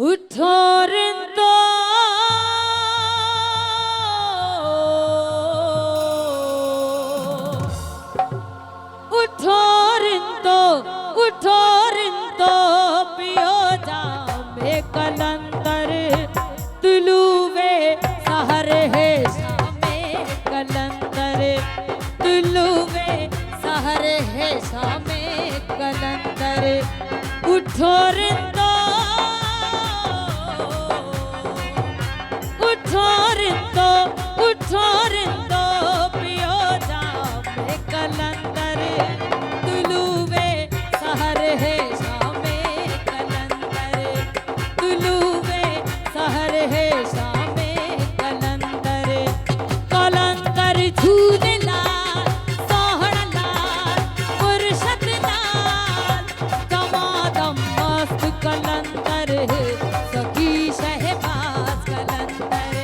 उठो रिंदो उठो रिंदो उठो रिंदो पियो जामे कलंदर तुलुवे सहर है शामे कलंदर तुलुवे सहर है शामे कलंदर उठो रिंदो उठो रिंदो पियो जामे कलंदर तुलुवे सहर है शामे कलंदर तुलुवे सहर है शामे कलंदर कलंदर झूले लाल सोहण लाल मुर्शद लाल दमादम मस्त कलंदर सखी शहबाज कलंदर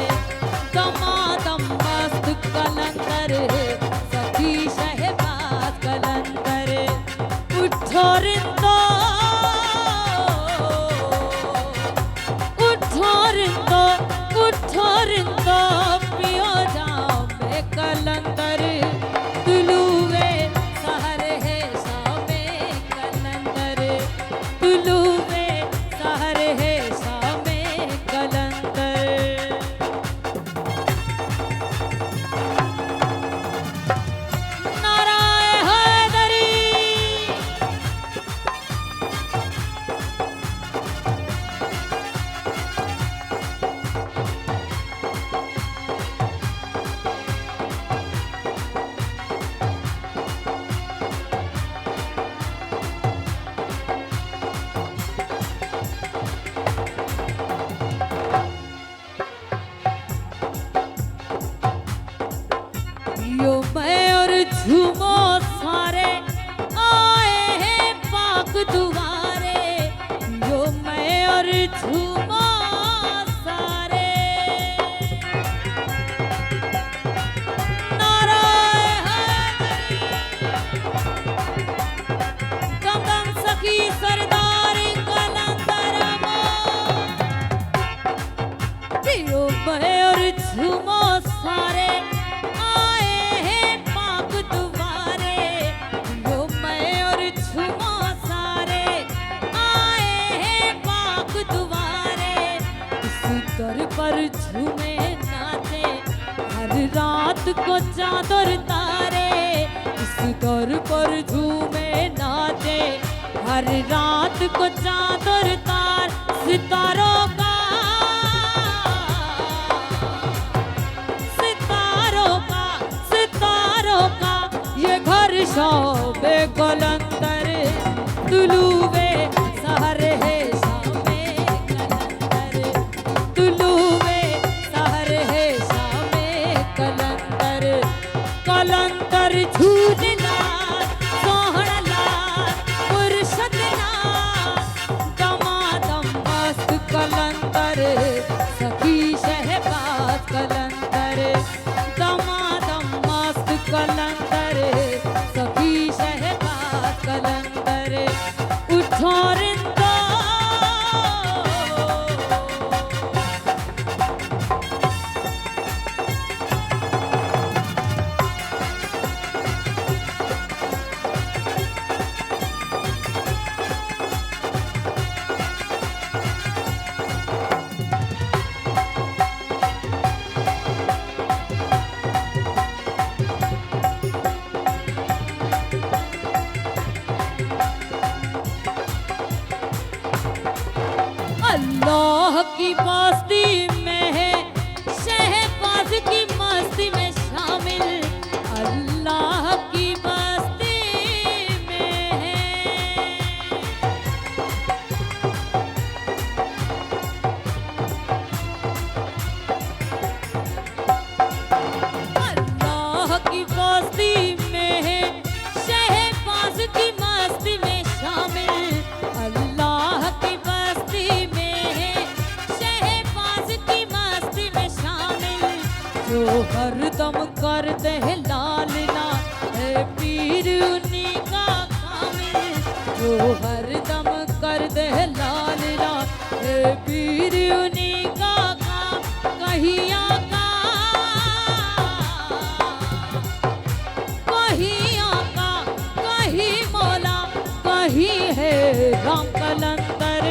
दमादम मस्त कलंदर सखी शहबाज कलंदर उठो रिंदो उठो रिंदो उठो रिंदो पियो जामे कलंदर तुलुवे सहर है शामे कलंदर तुलुवे सहर है शामे कलंदर यो मैं और झूमो सारे आए हैं पाक दुआरे यो मैं और झूमो सारे नाराय कदम सखी सरदार कलंदर यो मैं और झूमो सारे दर पर झूमे नाचे हर रात को चादर तारे इस दर पर झूमे नाचे हर रात को चादर तार सितारों का सितारों का सितारों का ये घर शोभे कलंदर तुलुवे सहर है कलंदर झूले लाल सोहण लाल मुर्शद लाल दमादम मस्त कलंदर सखी शहबाज कलंदर दमादम मस्त कलंदर सखी शहबाज कलंदर उठो रिंदो अल्लाह की मस्ती में है शहबाज की मस्ती में शामिल अल्लाह की मस्ती में है अल्लाह की मस्ती में है शहबाज की मस्ती में शामिल अल्लाह की जो हरदम करते हैं लालना है पीर उन्हीं का कामिल जो हरदम करते हैं लालना है पीर उन्हीं का काम कहीं आका, कहीं आका, कहीं मौला, कहीं है राम कलंदर।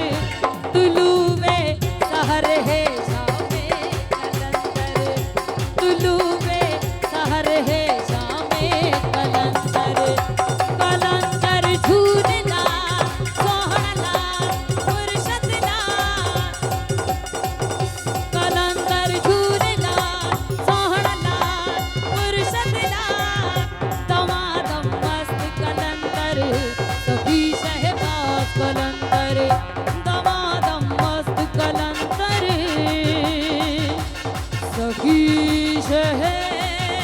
तुलुए सहर है शामे कलंदर, तुलुए सहर है शामे कलंदर। कलंदर झूलना सोहणला मुर्शदला, कलंदर झूलना सोहणला मुर्शदला। दमादम मस्त कलंदर सभी शहबाज कलंदर, दमादम मस्त कलंदर सभी शहबाज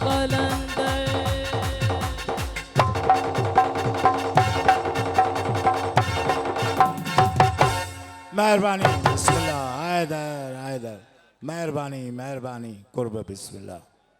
कलंदर। मेहरबानी बिस्मिल्लाह। हैदर हैदर मेहरबानी मेहरबानी कुर्ब बिस्मिल्लाह।